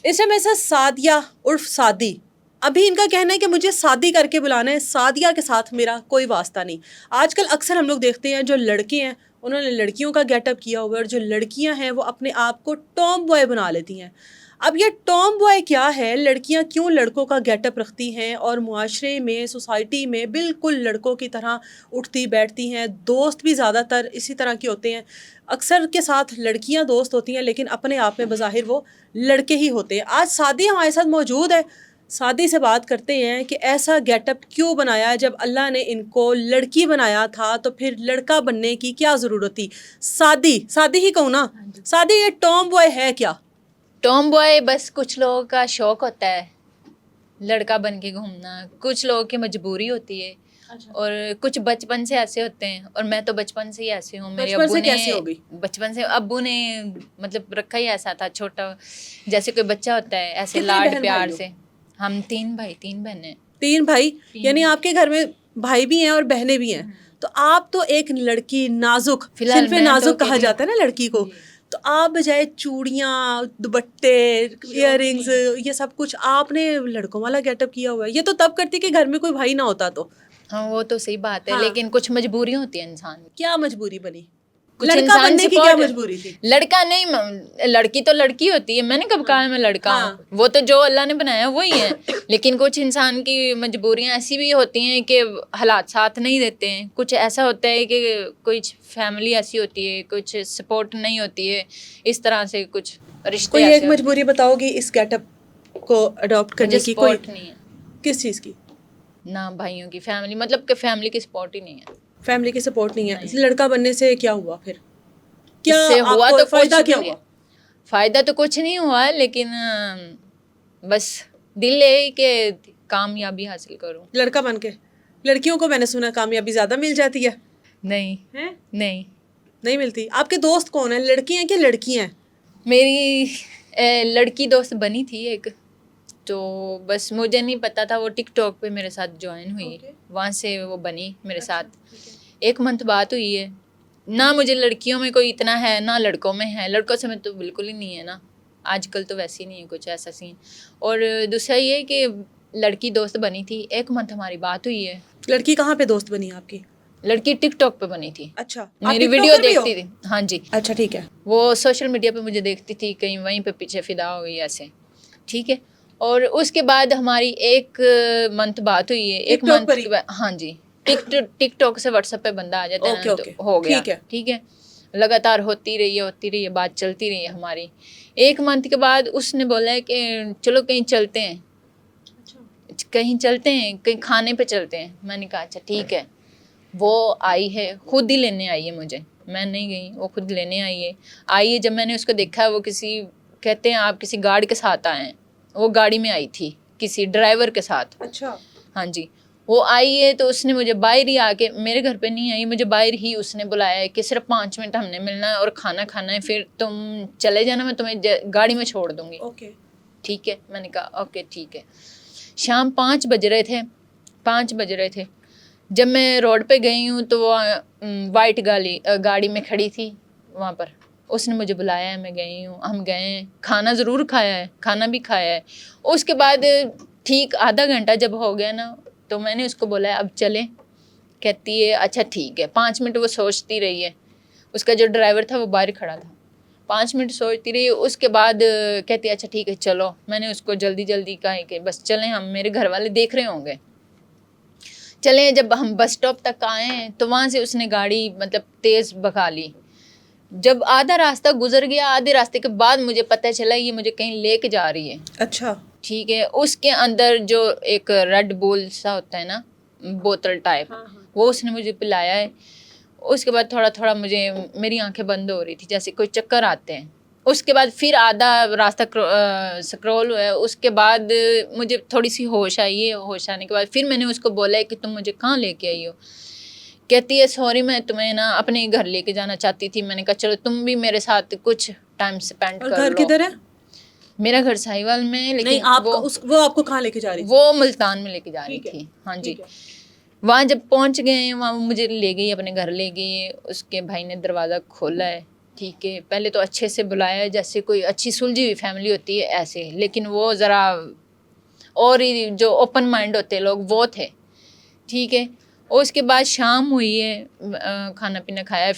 اس time ایسا سعدیہ عرف Saadi, ابھی ان کا کہنا ہے کہ مجھے سعدی کر کے بلانا ہے، سعدیہ کے ساتھ میرا کوئی واسطہ نہیں. آج کل اکثر ہم لوگ دیکھتے ہیں جو لڑکے ہیں انہوں نے لڑکیوں کا گیٹ اپ کیا ہوا ہے، اور جو لڑکیاں ہیں وہ اپنے آپ کو ٹام بوائے بنا لیتی ہیں. اب یہ ٹام بوائے کیا ہے، لڑکیاں کیوں لڑکوں کا گیٹ اپ رکھتی ہیں اور معاشرے میں سوسائٹی میں بالکل لڑکوں کی طرح اٹھتی بیٹھتی ہیں، دوست بھی زیادہ تر اسی طرح کے ہوتے ہیں. اکثر کے ساتھ لڑکیاں دوست ہوتی ہیں لیکن اپنے آپ میں بظاہر وہ لڑکے ہی ہوتے ہیں. آج سعدی ہمارے ساتھ موجود ہے، سعدی سے بات کرتے ہیں کہ ایسا گیٹ اپ کیوں بنایا ہے، جب اللہ نے ان کو لڑکی بنایا تھا تو پھر لڑکا بننے کی کیا ضرورت تھی. سعدی ہی کہوں نا، سعدی یہ ٹام بوائے ہے کیا؟ ٹام بوائے بس کچھ لوگوں کا شوق ہوتا ہے لڑکا بن کے گھومنا، کچھ لوگوں کی مجبوری ہوتی ہے، اور کچھ بچپن سے ایسے ہوتے ہیں، اور میں تو بچپن سے ہی ایسے ہوں. میرے ابو نے بچپن سے ابو نے مطلب رکھا ہی ایسا تھا، چھوٹا جیسے کوئی بچہ ہوتا ہے ایسے لاڈ پیار سے. ہم 3 بھائی 3 بہنیں. 3 بھائی، یعنی آپ کے گھر میں بھائی بھی ہیں اور بہنیں بھی ہیں. تو آپ تو ایک لڑکی نازک، صنف نازک کہا جاتا ہے نا لڑکی کو، تو آپ بجائے چوڑیاں، دوپٹے، ایئر رنگز، یہ سب کچھ آپ نے لڑکوں والا گیٹ اپ کیا ہوا ہے. یہ تو تب کرتی کہ گھر میں کوئی بھائی نہ ہوتا تو. ہاں وہ تو صحیح بات ہے، لیکن کچھ مجبوری ہوتی ہے انسان کی. کیا مجبوری بنی؟ کچھ لڑکا بننے کی کیا مجبوری تھی؟ لڑکا نہیں، لڑکی تو لڑکی ہوتی ہے. میں نے کب کہا ہے میں لڑکا ہوں؟ وہ تو جو اللہ نے بنایا وہی ہے. لیکن کچھ انسان کی مجبوریاں ایسی بھی ہوتی ہیں کہ حالات ساتھ نہیں دیتے ہیں. کچھ ایسا ہوتا ہے کہ کچھ فیملی ایسی ہوتی ہے، کچھ سپورٹ نہیں ہوتی ہے، اس طرح سے کچھ رشتے. کوئی ایک مجبوری بتاؤ گی اس گیٹ اپ کو اڈاپٹ کرنے کی؟ کوئی نہیں ہے. کس چیز کی؟ نہ بھائیوں کی فیملی، مطلب کہ فیملی کی سپورٹ ہی نہیں ہے. فیملی کی سپورٹ نہیں ہے. لڑکا بننے سے کیا ہوا پھر؟ کیا اس سے ہوا تو فائدہ کیا ہوا؟ فائدہ تو کچھ نہیں ہوا، لیکن بس دل ہے کہ کامیابی حاصل کروں. لڑکا بن کے لڑکیوں کو میں نے سنا کامیابی زیادہ مل جاتی ہے. نہیں ملتی. آپ کے دوست کون ہیں، لڑکی ہیں کہ لڑکی ہیں؟ میری لڑکی دوست بنی تھی ایک، تو بس مجھے نہیں پتا تھا، وہ ٹک ٹاک پہ میرے ساتھ جوائن ہوئی، وہاں سے وہ بنی میرے ساتھ. 1 منتھ بات ہوئی ہے. نہ مجھے لڑکیوں میں کوئی اتنا ہے نہ لڑکوں میں ہے. لڑکوں سے میں تو بالکل ہی نہیں ہے نا، آج کل تو ویسے ہی نہیں ہے کچھ ایسا سین. اور دوسرا یہ کہ لڑکی دوست بنی تھی، 1 منتھ ہماری بات ہوئی ہے. لڑکی کہاں پہ دوست بنی آپ کی؟ لڑکی ٹک ٹاک پہ بنی تھی. اچھا، میری ویڈیو دیکھتی تھی. ہاں جی. اچھا ٹھیک ہے. وہ سوشل میڈیا پہ مجھے دیکھتی تھی، کہیں وہیں پہ پیچھے فدا ہوئی ایسے. ٹھیک ہے. اور اس کے بعد ہماری 1 منتھ بات ہوئی ہے. 1 منتھ کے بعد ہاں جی، ٹک ٹاک سے واٹس ایپ پہ بندہ آ جاتا ہے نا، تو ہو گیا. ٹھیک ہے. لگاتار ہوتی رہی ہے، بات چلتی رہی ہے ہماری. 1 منتھ کے بعد اس نے بولا ہے کہ چلو کہیں چلتے ہیں، کہیں کھانے پہ چلتے ہیں. میں نے کہا اچھا ٹھیک ہے. وہ آئی ہے، خود ہی لینے آئی ہے مجھے، میں نہیں گئی، وہ خود لینے آئی ہے. جب میں نے اس کو دیکھا، وہ کہتے ہیں آپ کسی گارڈ کے ساتھ آئے ہیں. وہ گاڑی میں آئی تھی کسی ڈرائیور کے ساتھ. اچھا. ہاں جی. وہ آئی ہے تو اس نے مجھے باہر ہی آ کے، میرے گھر پہ نہیں آئی، مجھے باہر ہی اس نے بلایا ہے کہ صرف 5 منٹ ہم نے ملنا ہے اور کھانا کھانا ہے، پھر تم چلے جانا، میں تمہیں گاڑی میں چھوڑ دوں گی. ٹھیک ہے. میں نے کہا اوکے ٹھیک ہے. شام 5 بج رہے تھے جب میں روڈ پہ گئی ہوں، تو وہ وائٹ گاڑی میں کھڑی تھی وہاں پر. اس نے مجھے بلایا ہے، میں گئی ہوں، ہم گئے ہیں، کھانا ضرور کھایا ہے، کھانا بھی کھایا ہے. اس کے بعد ٹھیک آدھا گھنٹہ جب ہو گیا نا، تو میں نے اس کو بولا اب چلیں. کہتی ہے اچھا ٹھیک ہے. 5 منٹ وہ سوچتی رہی ہے. اس کا جو ڈرائیور تھا وہ باہر کھڑا تھا. 5 منٹ سوچتی رہی. اس کے بعد کہتی ہے اچھا ٹھیک ہے چلو. میں نے اس کو جلدی کہا کہ بس چلیں، ہم میرے گھر والے دیکھ رہے ہوں گے. چلیں. جب ہم بس اسٹاپ تک آئے ہیں تو وہاں سے اس نے گاڑی مطلب تیز بھگا لی. جب آدھا راستہ گزر گیا، آدھے راستے کے بعد مجھے پتہ چلا یہ مجھے کہیں لے کے جا رہی ہے. اچھا. ٹھیک ہے. اس کے اندر جو ایک ریڈ بول سا ہوتا ہے نا، بوتل ٹائپ، وہ اس نے مجھے پلایا ہے. اس کے بعد تھوڑا مجھے میری آنکھیں بند ہو رہی تھی، جیسے کوئی چکر آتے ہیں. اس کے بعد پھر آدھا راستہ سکرول ہوا ہے. اس کے بعد مجھے تھوڑی سی ہوش آئی ہے. ہوش آنے کے بعد پھر میں نے اس کو بولا ہے کہ تم مجھے کہاں لے کے آئی ہو. کہتی ہے سوری، میں تمہیں نا اپنے گھر لے کے جانا چاہتی تھی. میں نے کہا چلو تم بھی میرے ساتھ کچھ ٹائم اسپینڈ کر لو. گھر کدھر ہے؟ میرا گھر ساہیوال میں. لیکن وہ آپ کو کہاں لے کے جا رہی تھی؟ وہ ملتان میں لے کے جا رہی تھی. ہاں جی. وہاں جب پہنچ گئے، وہاں مجھے لے گئی، اپنے گھر لے گئی. اس کے بھائی نے دروازہ کھولا ہے. ٹھیک ہے، پہلے تو اچھے سے بلایا جیسے کوئی اچھی سلجھی ہوئی فیملی ہوتی ہے ایسے، لیکن وہ ذرا اور ہی جو اوپن مائنڈ ہوتے لوگ وہ تھے، ٹھیک ہے. اور اس کے بعد شام ہوئی ہے، کھانا پینا کھایا،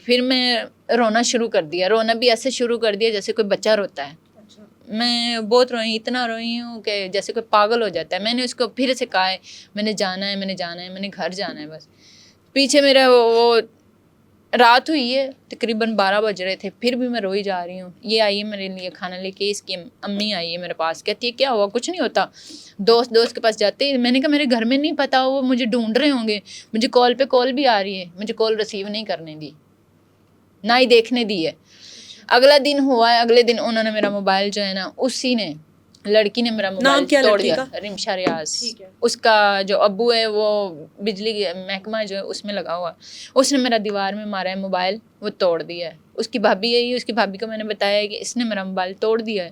پھر میں رونا شروع کر دیا. رونا بھی ایسے شروع کر دیا جیسے کوئی بچہ روتا ہے. میں بہت روئی، اتنا روئی ہوں کہ جیسے کوئی پاگل ہو جاتا ہے. میں نے اس کو پھر سے کہا ہے میں نے جانا ہے، میں نے جانا ہے، میں نے گھر جانا ہے. بس پیچھے میرا وہ رات ہوئی ہے، تقریباً 12 بج رہے تھے، پھر بھی میں روئی جا رہی ہوں. یہ آئی ہے میرے لیے کھانا لے کے، اس کی امی آئی ہے میرے پاس، کہتی ہے کیا ہوا؟ کچھ نہیں ہوتا. دوست کے پاس جاتے ہیں. میں نے کہا میرے گھر میں نہیں پتا، وہ مجھے ڈھونڈ رہے ہوں گے. مجھے کال پہ کال بھی آ رہی ہے، مجھے کال ریسیو نہیں کرنے دی، نہ ہی دیکھنے دی ہے. اگلا دن ہوا ہے، اگلے دن انہوں نے میرا موبائل جو ہے نا، اسی نے لڑکی نے میرا موبائل توڑ دیا. رمشا ریاض، اس کا جو ابو ہے وہ بجلی محکمہ جو ہے اس میں لگا ہوا، اس نے میرا دیوار میں مارا ہے موبائل، وہ توڑ دیا ہے. اس کی بھابھی ہے، اس کی بھابھی کو میں نے بتایا ہے کہ اس نے میرا موبائل توڑ دیا ہے.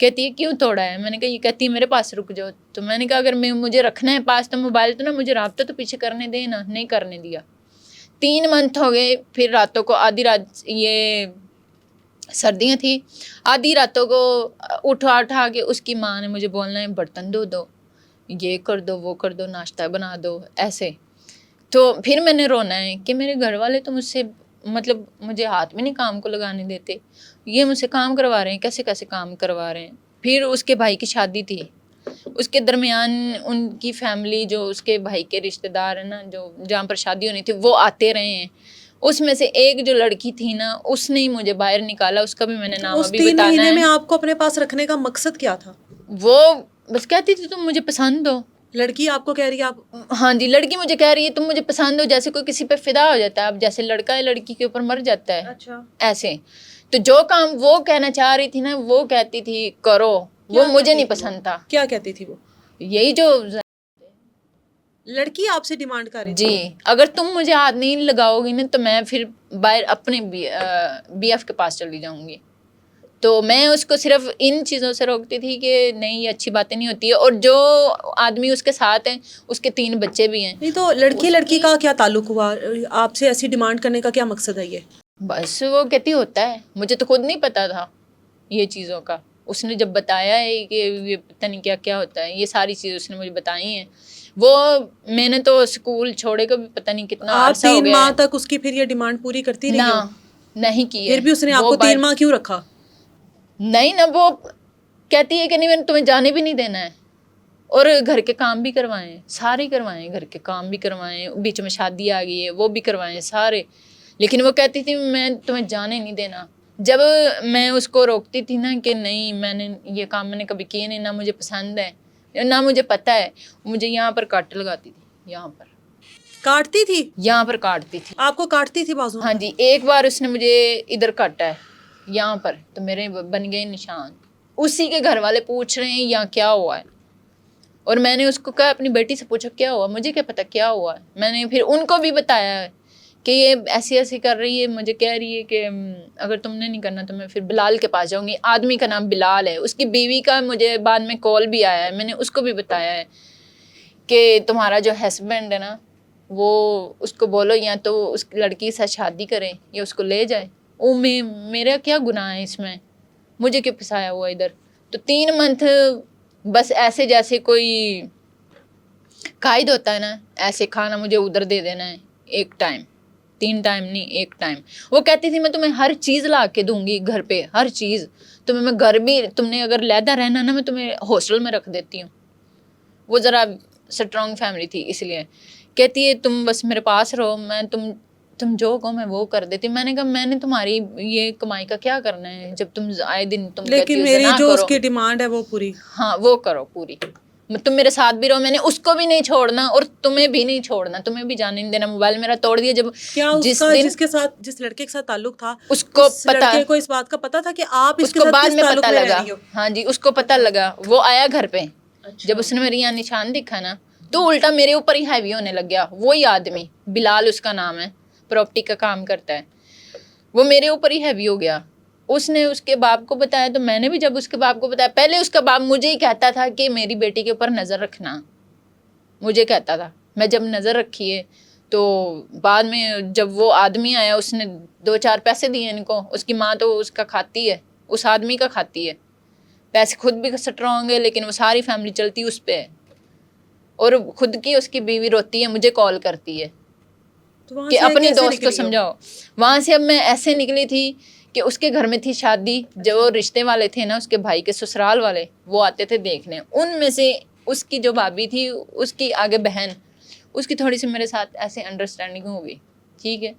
کہتی ہے کیوں توڑا ہے؟ میں نے کہا یہ کہتی ہے میرے پاس رک جاؤ. تو میں نے کہا اگر مجھے رکھنا ہے پاس تو موبائل تو نا مجھے رابطہ تو پیچھے کرنے دے نا. نہیں کرنے دیا. 3 منتھ ہو گئے. پھر راتوں کو آدھی رات، یہ سردیاں تھیں، آدھی راتوں کو اٹھا کے اس کی ماں نے مجھے بولنا ہے برتن دھو دو، یہ کر دو، وہ کر دو، ناشتہ بنا دو، ایسے. تو پھر میں نے رونا ہے کہ میرے گھر والے تو مجھ سے مطلب مجھے ہاتھ بھی نہیں کام کو لگانے دیتے، یہ مجھ سے کام کروا رہے ہیں، کیسے کیسے کام کروا رہے ہیں. پھر اس کے بھائی کی شادی تھی، اس کے درمیان ان کی فیملی جو اس کے بھائی کے رشتہ دار ہیں نا، جو جہاں پر شادی ہونی تھی وہ آتے رہے ہیں. اس میں سے ایک جو لڑکی تھی نا، اس نے ہی مجھے باہر نکالا. اس کا بھی میں نے نام ابھی بتانا ہے. اس 3 مہینے میں آپ کو اپنے پاس رکھنے کا مقصد کیا تھا؟ وہ بس کہتی تھی تم مجھے پسند ہو. لڑکی آپ کو کہہ رہی ہے آپ؟ ہاں جی، لڑکی مجھے کہہ رہی ہے تم مجھے پسند ہو. جیسے کوئی کسی پہ فدا ہو جاتا ہے، اب جیسے لڑکا ہے لڑکی کے اوپر مر جاتا ہے. اچھا. ایسے تو جو کام وہ کہنا چاہ رہی تھی نا، وہ کہتی تھی کرو. وہ مجھے نہیں پسند تھا. کیا کہتی تھی وہ؟ یہی جو لڑکی آپ سے ڈیمانڈ کر رہی تھی جی، اگر تم مجھے ہاتھ نہیں لگاؤ گی نا تو میں پھر باہر اپنے بی ایف کے پاس چلی جاؤں گی. تو میں اس کو صرف ان چیزوں سے روکتی تھی کہ نہیں یہ اچھی باتیں نہیں ہوتی ہے. اور جو آدمی اس کے ساتھ ہیں اس کے 3 بچے بھی ہیں. نہیں تو لڑکی کا کیا تعلق ہوا؟ آپ سے ایسی ڈیمانڈ کرنے کا کیا مقصد ہے؟ یہ بس وہ کہتی ہوتا ہے، مجھے تو خود نہیں پتا تھا یہ چیزوں کا. اس نے جب بتایا ہے کہ یہ پتہ نہیں کیا کیا ہوتا ہے، یہ ساری چیزیں اس نے مجھے بتائی ہیں. وہ میں نے تو اسکول چھوڑے کو بھی پتہ نہیں کتنا عرصہ ہو گیا. 3 ماہ تک اس کی پھر یہ ڈیمانڈ پوری کرتی رہی ہو؟ نہیں کی ہے. پھر بھی اس نے آپ کو 3 ماہ کیوں رکھا؟ نہیں نا، وہ کہتی ہے کہ نہیں میں نے تمہیں جانے بھی نہیں دینا ہے. اور گھر کے کام بھی کروائیں، سارے کروائیں، گھر کے کام بھی کروائیں، بیچ میں شادی آ گئی ہے وہ بھی کروائیں سارے. لیکن وہ کہتی تھی میں تمہیں جانے نہیں دینا. جب میں اس کو روکتی تھی نا کہ نہیں میں نے یہ کام میں نے کبھی کیے نہیں، نہ مجھے پسند ہے نہ مجھے پتہ ہے، مجھے یہاں پر کاٹ لگاتی تھی. یہاں پر کاٹتی تھی؟ یہاں پر کاٹتی تھی. آپ کو کاٹتی تھی بازو؟ ہاں جی، ایک بار اس نے مجھے ادھر کاٹا ہے یہاں پر، تو میرے بن گئے نشان. اسی کے گھر والے پوچھ رہے ہیں یہاں کیا ہوا ہے. اور میں نے اس کو کہا اپنی بیٹی سے پوچھو کیا ہوا، مجھے کیا پتا کیا ہوا ہے. میں نے پھر ان کو بھی بتایا ہے کہ یہ ایسی ایسی کر رہی ہے، مجھے کہہ رہی ہے کہ اگر تم نے نہیں کرنا تو میں پھر بلال کے پاس جاؤں گی. آدمی کا نام بلال ہے. اس کی بیوی کا مجھے بعد میں کال بھی آیا ہے، میں نے اس کو بھی بتایا ہے کہ تمہارا جو ہسبینڈ ہے نا وہ اس کو بولو یا تو اس لڑکی سے شادی کرے یا اس کو لے جائے. میرا کیا گناہ ہے اس میں؟ مجھے کیوں پھنسایا ہوا ادھر؟ تو 3 منتھ بس ایسے جیسے کوئی قائد ہوتا ہے نا، ایسے کھانا مجھے ادھر دے دینا ہے ایک ٹائم، 3 ٹائم نہیں، ایک ٹائم. وہ کہتی تھی میں تمہیں ہر چیز لا کے دوں گی گھر پہ، ہر چیز. تمہیں میں گھر بھی، تم نے اگر لیدا رہنا نا میں تمہیں ہاسٹل میں رکھ دیتی ہوں. وہ ذرا اسٹرانگ فیملی تھی، اس لیے کہتی ہے تم بس میرے پاس رہو، میں تم جو کہو میں وہ کر دیتی. میں نے کہا میں نے تمہاری یہ کمائی کا کیا کرنا ہے جب تم آئے دن تم کہتی ہو لیکن میری جو اس کرو. کی ڈیمانڈ ہے وہ پوری. ہاں وہ کرو پوری. تم میرے ساتھ بھی رہو، میں نے اس کو بھی نہیں چھوڑنا اور تمہیں بھی نہیں چھوڑنا، تمہیں بھی جانے نہیں دینا. موبائل میرا توڑ دیا. جب کیا اس کا جس لڑکے کے ساتھ تعلق تھا اس کو پتا، لڑکے کو اس بات کا پتا تھا کہ آپ اس کو بعد میں پتا لگا. ہاں جی، اس کو پتا لگا. وہ آیا گھر پہ. جب اس نے میرے یہاں نشان دیکھا نا تو الٹا میرے اوپر ہی ہیوی ہونے لگ گیا. وہی آدمی بلال اس کا نام ہے، پراپرٹی کا کام کرتا ہے. وہ میرے اوپر ہی ہیوی ہو گیا. اس نے اس کے باپ کو بتایا تو میں نے بھی جب اس کے باپ کو بتایا، پہلے اس کا باپ مجھے ہی کہتا تھا کہ میری بیٹی کے اوپر نظر رکھنا. مجھے کہتا تھا. میں جب نظر رکھی ہے تو بعد میں جب وہ آدمی آیا اس نے 2-4 پیسے دیے ان کو. اس کی ماں تو اس کا کھاتی ہے, اس آدمی کا کھاتی ہے, پیسے خود بھی اسٹرانگ ہے لیکن وہ ساری فیملی چلتی اس پہ ہے. اور خود کی اس کی بیوی روتی ہے, مجھے کال کرتی ہے کہ اپنی دوست کو سمجھاؤ. وہاں سے اب میں ایسے نکلی تھی کہ اس کے گھر میں تھی شادی, جو رشتے والے تھے نا اس کے بھائی کے سسرال والے, وہ آتے تھے دیکھنے. ان میں سے اس کی جو بھابھی تھی, اس کی آگے بہن, اس کی تھوڑی سی میرے ساتھ ایسے انڈرسٹینڈنگ ہو گئی. ٹھیک ہے,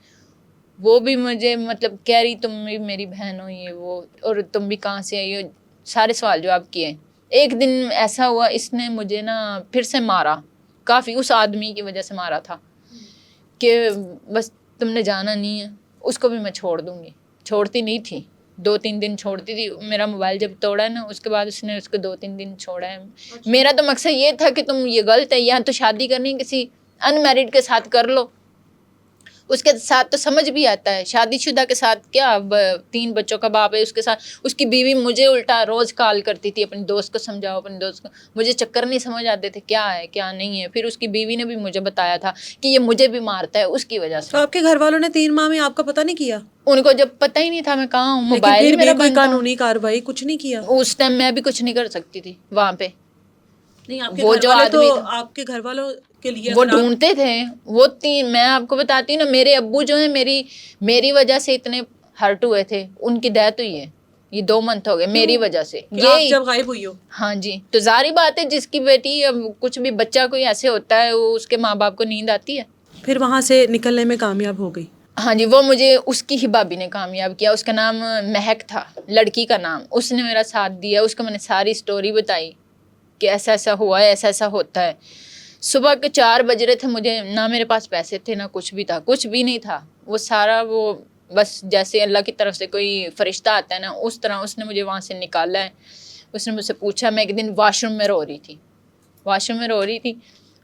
وہ بھی مجھے مطلب کہہ رہی تم بھی میری بہن ہو یہ وہ, اور تم بھی کہاں سے آئی ہو, سارے سوال جواب کیے. ایک دن ایسا ہوا اس نے مجھے نا پھر سے مارا, کافی اس آدمی کی وجہ سے مارا تھا کہ بس تم نے جانا نہیں ہے, اس کو بھی میں چھوڑ دوں گی. چھوڑتی نہیں تھی, 2-3 دن چھوڑتی تھی. میرا موبائل جب توڑا ہے نا اس کے بعد اس نے اس کو 2-3 دن چھوڑا ہے. میرا تو مقصد یہ تھا کہ تم یہ غلط ہے, یا تو شادی کرنی کسی ان میرڈ کے ساتھ کر لو, اس کے ساتھ تو سمجھ بھی آتا ہے. شادی شدہ کے ساتھ کیا, 3 بچوں کا باپ ہے اس کے ساتھ. اس کی بیوی مجھے الٹا روز کال کرتی تھی, اپنے دوست کو سمجھاؤ, اپنے دوست کو. مجھے چکر نہیں سمجھ آتے تھے کیا ہے کیا نہیں ہے. پھر اس کی بیوی نے بھی مجھے بتایا تھا کہ یہ مجھے بھی مارتا ہے اس کی وجہ سے. تو آپ کے گھر والوں نے 3 ماہ میں آپ کا پتہ نہیں کیا؟ ان کو جب پتہ ہی نہیں تھا میں کہاں ہوں, موبائل میرا کوئی قانونی کارروائی کچھ نہیں کیا اس ٹائم. میں بھی کچھ نہیں کر سکتی تھی وہاں پہ. نہیں, آپ کے گھر والے تو آپ کے گھر والوں کے لیے وہ ڈھونڈتے تھے. وہ 3, میں آپ کو بتاتی ہوں نا, میرے ابو جو ہیں میری وجہ سے اتنے ہرٹ ہوئے تھے. ان کی ڈیتھ ہوئی ہے, یہ 2 منتھ ہو گئے میری وجہ سے. یہ جب غائب ہوئی ہو؟ ہاں جی. تو ظاہری بات ہے جس کی بیٹی اب کچھ بھی بچہ کوئی ایسے ہوتا ہے, اس کے ماں باپ کو نیند آتی ہے. پھر وہاں سے نکلنے میں کامیاب ہو گئی؟ ہاں جی, وہ مجھے اس کی ہی بھابھی نے کامیاب کیا. اس کا نام مہک تھا, لڑکی کا نام. اس نے میرا ساتھ دیا. اس کو میں نے ساری سٹوری بتائی کہ ایسا ایسا ہوا ہے, ایسا ایسا ہوتا ہے. صبح کے 4 بج رہے تھے, مجھے نہ میرے پاس پیسے تھے نہ کچھ بھی تھا, کچھ بھی نہیں تھا. وہ سارا وہ بس جیسے اللہ کی طرف سے کوئی فرشتہ آتا ہے نا, اس طرح اس نے مجھے وہاں سے نکالا ہے. اس نے مجھ سے پوچھا, میں ایک دن واش روم میں رو رہی تھی.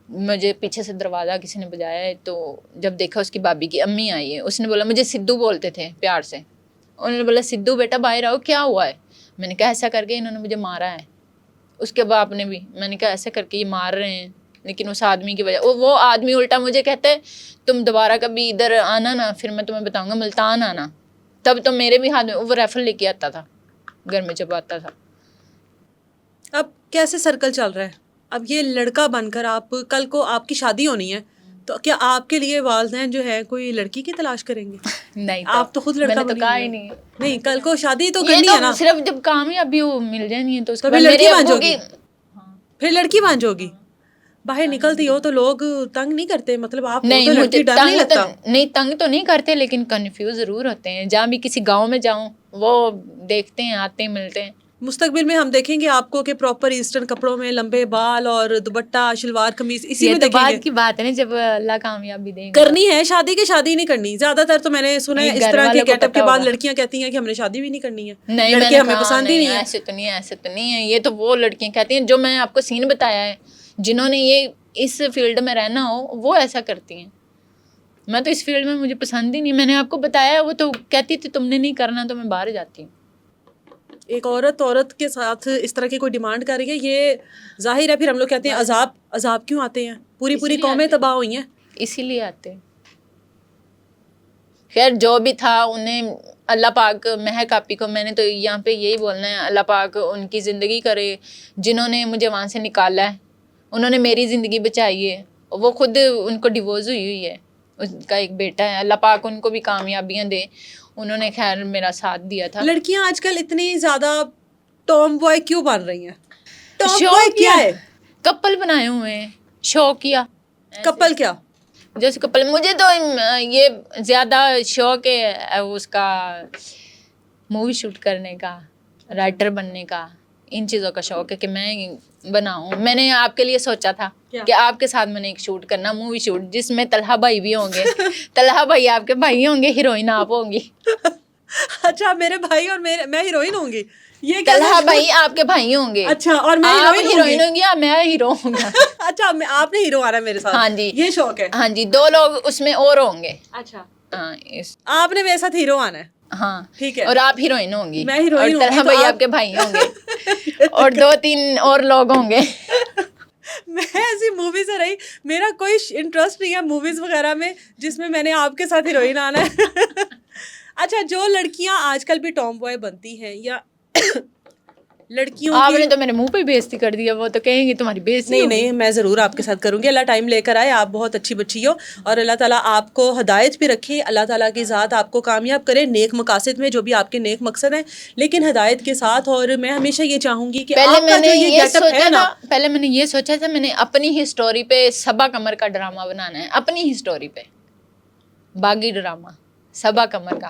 مجھے پیچھے سے دروازہ کسی نے بجایا ہے, تو جب دیکھا اس کی بھابھی کی امی آئی ہے. اس نے بولا, مجھے سدھو بولتے تھے پیار سے, انہوں نے بولا سدھو بیٹا باہر آؤ, کیا ہوا ہے. میں نے کہا ایسا کر کے انہوں نے مجھے مارا ہے. اس کے باپ نے بھی. میں نے کہا ایسے کر کے یہ مار رہے ہیں, لیکن اس آدمی کی وجہ, وہ آدمی الٹا مجھے کہتا ہے تم دوبارہ کبھی ادھر آنا نا, پھر میں تمہیں بتاؤں گا ملتان آنا. تب تو میرے بھی ہاتھ میں وہ ریفل لے کے آتا تھا گھر میں جب آتا تھا. اب کیسے سرکل چل رہا ہے؟ اب یہ لڑکا بن کر آپ کل کو آپ کی شادی ہونی ہے, تو کیا آپ کے لیے والدین جو ہے کوئی لڑکی کی تلاش کریں گے؟ نہیں, آپ تو خود لڑکا میں نے تو کہا ہی نہیں. نہیں, کل کو شادی تو کرنی ہے نا. صرف جب کامیابی وہ مل جانی ہے تو پھر لڑکی بانجو گی. پھر لڑکی بانجو گی. باہر نکلتی ہو تو لوگ تنگ نہیں کرتے؟ مطلب آپ نہیں, تو لڑکی ڈر نہیں لگتا؟ نہیں, تنگ تو نہیں کرتے لیکن کنفیوز ضرور ہوتے ہیں. جہاں بھی کسی گاؤں میں جاؤں وہ دیکھتے ہیں, آتے ہیں, ملتے ہیں. مستقبل میں ہم دیکھیں گے آپ کو کہ پراپر ایسٹرن کپڑوں میں, لمبے بال اور دوپٹہ شلوار قمیض اسی میں دیکھیں گے. یہ تو بعد کی بات ہے نا, جب اللہ کامیابی دے گا. کرنی ہے شادی کی شادی نہیں کرنی. زیادہ تر تو میں نے سنا ہے اس طرح کے گیٹ اپ کے بعد لڑکیاں کہتی ہیں کہ ہم نے شادی بھی نہیں کرنی ہے, لڑکے ہمیں پسند ہی نہیں ہے. ایسے تو نہیں ہے. یہ تو وہ لڑکیاں کہتی ہیں جو میں آپ کو سین بتایا ہے, جنہوں نے یہ اس فیلڈ میں رہنا ہو وہ ایسا کرتی ہیں. میں تو اس فیلڈ میں مجھے پسند ہی نہیں. میں نے آپ کو بتایا, وہ تو کہتی تھی تم نے نہیں کرنا تو میں باہر جاتی ہوں. ایک عورت کے ساتھ اس طرح کی کوئی ڈیمانڈ کر رہی ہے, یہ ظاہر ہے. پھر ہم لوگ کہتے ہیں عذاب کیوں آتے ہیں؟ پوری قومیں تباہ ہوئی ہیں اسی لیے آتے ہیں. خیر جو بھی تھا, انہیں اللہ پاک, مہک آپی کو میں نے تو یہاں پہ یہی بولنا ہے, اللہ پاک ان کی زندگی کرے. جنہوں نے مجھے وہاں سے نکالا ہے انہوں نے میری زندگی بچائی ہے. وہ خود ان کو ڈیورس ہوئی ہے, ان کا ایک بیٹا ہے. اللہ پاک ان کو بھی کامیابیاں دے. انہوں نے خیر میرا ساتھ دیا تھا. لڑکیاں آج کل اتنی زیادہ ٹام بوائے کیوں بن رہی ہیں؟ ٹام بوائے کیا ہے؟ کپل بنائے ہوئے ہیں, شوقیہ کپل. کیا جیسے کپل؟ مجھے تو یہ زیادہ شوق ہے اس کا, مووی شوٹ کرنے کا, رائٹر بننے کا, ان چیزوں کا شوق ہے کہ میں بناؤں. میں نے آپ کے لیے سوچا تھا کہ آپ کے ساتھ میں نے ایک شوٹ کرنا, مووی شوٹ, جس میں طلحہ بھائی بھی ہوں گے. طلحہ بھائی آپ کے بھائی ہوں گے, ہیروئن آپ ہوں گی. اچھا, میرے بھائی اور میں ہیروئن ہوں گی. یہ طلحہ بھائی آپ کے بھائی ہوں گے. اچھا, اور میں ہیروئن ہوں گی یا میں ہیرو ہوں گا. اچھا, آپ نے ہیرو آنا ہے میرے ساتھ. ہاں جی, یہ شوق ہے. ہاں جی, 2 لوگ اس میں اور ہوں گے. اچھا, ہاں, آپ نے میرے ساتھ ہیرو آنا ہے. ہاں ٹھیک ہے. اور آپ ہیروئن ہوں گی, میں ہیروئن ہوں گی, طلحہ بھائی آپ کے بھائی ہوں گے, اور 2-3 اور لوگ ہوں گے. میں ایسی مووی سے رہی. میرا کوئی انٹرسٹ نہیں ہے موویز وغیرہ میں جس میں میں نے آپ کے ساتھ ہیروئن آنا ہے. اچھا, جو لڑکیاں آج کل بھی ٹام بوائے بنتی ہیں یا لڑکیوں آپ کی, نے تو میرے منہ پہ بےزتی کر دیا, وہ تو کہیں گے تمہاری بےزتی. نہیں, میں ضرور آپ کے ساتھ کروں گی. اللہ ٹائم لے کر آئے, آپ بہت اچھی بچی ہو اور اللہ تعالیٰ آپ کو ہدایت بھی رکھے. اللہ تعالیٰ کی ذات آپ کو کامیاب کرے نیک مقاصد میں, جو بھی آپ کے نیک مقصد ہیں, لیکن ہدایت کے ساتھ. اور میں ہمیشہ یہ چاہوں گی کہ آپ کا جو یہ گیٹ اپ ہے نا, پہلے میں نے یہ سوچا تھا, میں نے اپنی ہی سٹوری پہ صبا قمر کا ڈرامہ بنانا ہے, اپنی ہی سٹوری پہ باغی ڈرامہ صبا قمر کا.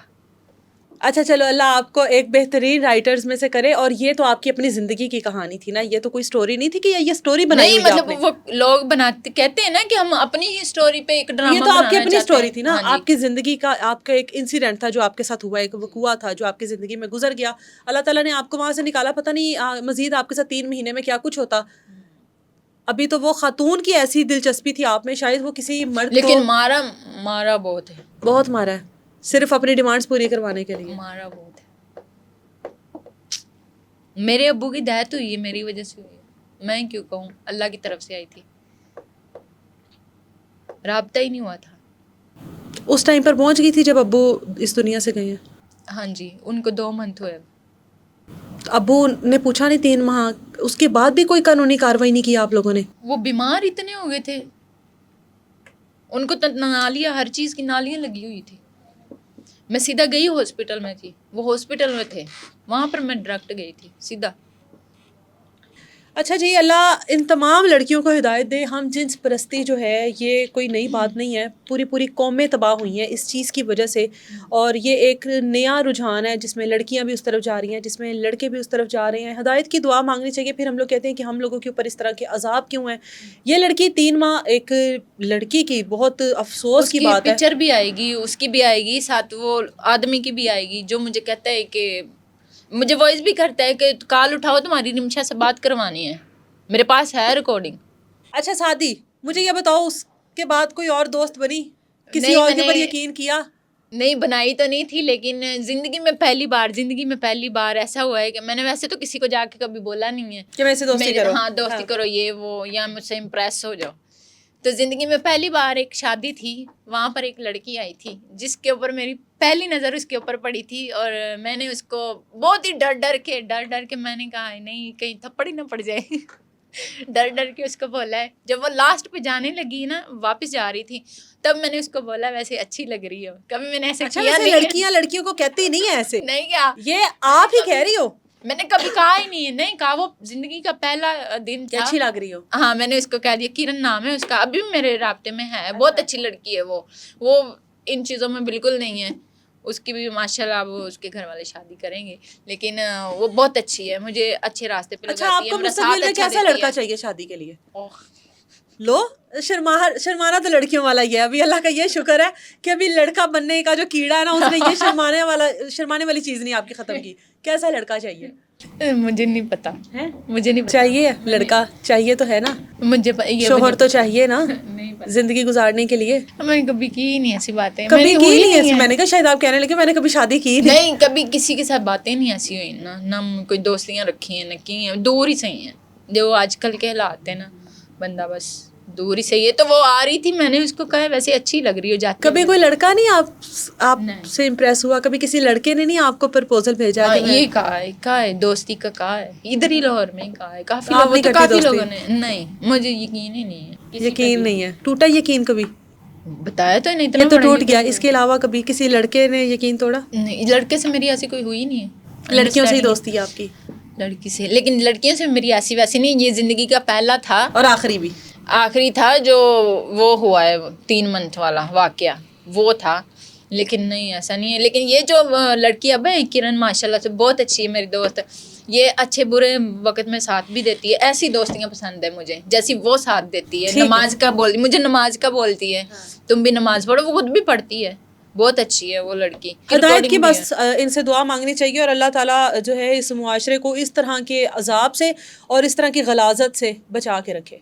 اچھا چلو, اللہ آپ کو ایک بہترین رائٹرز میں سے کرے. اور یہ تو آپ کی اپنی زندگی کی کہانی تھی نا, یہ تو کوئی سٹوری نہیں تھی کہ یہ سٹوری بنائی نہیں, ہوئی آپ نے. مطلب وہ لوگ بناتے کہتے ہیں نا کہ ہم اپنی ہی سٹوری پہ ایک ڈرامہ یہ تو آپ کی اپنی سٹوری تھی نا, ہاں آپ کی زندگی کا, آپ کا ایک انسیڈنٹ تھا جو آپ کے ساتھ ہوا, ایک وقوع تھا جو آپ کی زندگی میں گزر گیا. اللہ تعالیٰ نے آپ کو وہاں سے نکالا, پتہ نہیں مزید آپ کے ساتھ 3 مہینے میں کیا کچھ ہوتا. ابھی تو وہ خاتون کی ایسی دلچسپی تھی آپ میں, شاید وہ کسی مرد کو, لیکن مارا بہت ہے, بہت مارا ہے صرف اپنی ڈیمانڈس پوری کروانے کے لیے. مارا بہت ہے. میرے ابو کی ڈیتھ ہوئی ہے میری وجہ سے ہوئی ہے, میں کیوں کہوں, اللہ کی طرف سے آئی تھی, رابطہ ہی نہیں ہوا تھا. اس ٹائم پر پہنچ گئی تھی جب ابو اس دنیا سے گئے ہیں. ہاں جی, ان کو 2 منتھ ہوئے. ابو نے پوچھا نہیں 3 ماہ, اس کے بعد بھی کوئی قانونی کاروائی نہیں کی آپ لوگوں نے؟ وہ بیمار اتنے ہو گئے تھے, ان کو نالیاں, ہر چیز کی نالیاں لگی ہوئی تھی. میں سیدھا گئی ہاسپٹل میں تھی, وہ ہاسپٹل میں تھے, وہاں پر میں ڈائریکٹ گئی تھی سیدھا. اچھا جی, اللہ ان تمام لڑکیوں کو ہدایت دے. ہم جنس پرستی جو ہے یہ کوئی نئی بات نہیں ہے, پوری قومیں تباہ ہوئی ہیں اس چیز کی وجہ سے. اور یہ ایک نیا رجحان ہے جس میں لڑکیاں بھی اس طرف جا رہی ہیں, جس میں لڑکے بھی اس طرف جا رہے ہیں. ہدایت کی دعا مانگنی چاہیے. پھر ہم لوگ کہتے ہیں کہ ہم لوگوں کے اوپر اس طرح کے عذاب کیوں ہیں. یہ لڑکی 3 ماہ, ایک لڑکی کی بہت افسوس کی بات ہے. پکچر بھی آئے گی, اس کی بھی آئے گی, ساتھ وہ آدمی کی بھی آئے گی جو مجھے کہتا ہے کہ مجھے وائس بھی کرتا ہے کہ کال اٹھاؤ, تمہاری نمشا سے بات کروانی ہے, میرے پاس ہے ریکارڈنگ. اچھا سعدی, مجھے یہ بتاؤ, اس کے بعد کوئی اور دوست بنی, کسی اور کے اوپر یقین کیا؟ نہیں, بنائی تو نہیں تھی, لیکن زندگی میں پہلی بار ایسا ہوا ہے کہ میں نے ویسے تو کسی کو جا کے کبھی بولا نہیں ہے کہ ویسے دوستی کرو. ہاں, دوستی کرو یہ وہ, یا مجھ سے امپریس ہو جاؤ. تو زندگی میں پہلی بار ایک شادی تھی, وہاں پر ایک لڑکی آئی تھی جس کے اوپر میری پہلی نظر اس کے اوپر پڑی تھی. اور میں نے اس کو بہت ہی ڈر کے میں نے کہا نہیں کہیں تھپڑ ہی نہ پڑ جائے. ڈر کے اس کو بولا ہے. جب وہ لاسٹ پہ جانے لگی نا, واپس جا رہی تھی, تب میں نے اس کو بولا ویسے اچھی لگ رہی ہو. کبھی میں نے ایسا کیا نہیں. لڑکیاں لڑکیوں کو کہتی نہیں ہے ایسے. نہیں کیا, یہ آپ ہی کہہ رہی ہو. میں نے کبھی کہا ہی نہیں ہے, نہیں کہا. وہ زندگی کا پہلا دن تھا. اچھی لگ رہی ہو. ہاں, میں نے اس کو کہہ دیا, کرن نام ہے اس کا, ابھی بھی میرے رابطے میں ہے, بہت اچھی لڑکی ہے وہ ان چیزوں میں بالکل نہیں ہے. اس کی بھی ماشاء اللہ وہ اس کے گھر والے شادی کریں گے, لیکن وہ بہت اچھی ہے, مجھے اچھے راستے پہ لگاتی ہے. آپ کو مستقبل میں کیسا لڑکا چاہیے شادی کے لیے؟ لو, شرمانا تو لڑکیوں والا ہی ہے. ابھی اللہ کا یہ شکر ہے کہ ابھی لڑکا بننے کا جو کیڑا ہے نا, اس نے یہ شرمانے والی چیز نہیں آپ کی ختم کی. کیسا لڑکا چاہیے؟ مجھے نہیں پتا, مجھے نہیں چاہیے. لڑکا چاہیے تو ہے نا, مجھے شوہر تو چاہیے نا زندگی گزارنے کے لیے. میں نے کبھی کی نہیں ایسی باتیں, کبھی کی نہیں ایسی. میں نے کہا شاید آپ کہنے لگے میں نے کبھی شادی کی نہیں, کبھی کسی کے ساتھ باتیں نہیں ایسی ہوئی نا, نہ کوئی دوستیاں رکھی ہیں, نہ کی ہیں. دور ہی صحیح ہیں جو آج کل کے حالات ہیں نا, بندہ بس دور ہی صحیح ہے. تو وہ آ رہی تھی, میں نے اس کو کہا ویسے اچھی لگ رہی ہو جاتی. کبھی کوئی لڑکا نہیں آپ سے امپریس ہوا؟ کبھی کسی لڑکے نے نہیں آپ کو پرپوزل بھیجا؟ یہ کہا ہے دوستی کا, کہا ہے ادھر ہی لاہور میں کہا ہے, کافی لوگوں نے. نہیں, مجھے یقین ہی نہیں ہے. یقین نہیں ہے. ٹوٹا یقین کبھی؟ بتایا تو نہیں, یہ تو ٹوٹ گیا. اس کے علاوہ کبھی کسی لڑکے نے یقین توڑا؟ نہیں, لڑکے سے میری ایسی کوئی ہوئی نہیں ہے. لڑکیوں سے ہی دوستی ہے آپ کی؟ لڑکی سے, لیکن لڑکیوں سے میری ایسی ویسی نہیں. یہ زندگی کا پہلا تھا اور آخری تھا جو وہ ہوا ہے 3 منتھ والا واقعہ, وہ تھا. لیکن نہیں, ایسا نہیں ہے. لیکن یہ جو لڑکی اب ہے کرن, ماشاء اللہ سے بہت اچھی ہے میری دوست. یہ اچھے برے وقت میں ساتھ بھی دیتی ہے. ایسی دوستیاں پسند ہے مجھے جیسی وہ ساتھ دیتی ہے. نماز کا بولتی, مجھے نماز کا بولتی ہے, تم بھی نماز پڑھو. وہ خود بھی پڑھتی ہے, بہت اچھی ہے وہ لڑکی. ہدایت کی بس ان سے دعا مانگنی چاہیے, اور اللہ تعالیٰ جو ہے اس معاشرے کو اس طرح کے عذاب سے اور اس طرح کی غلاظت سے بچا کے رکھے.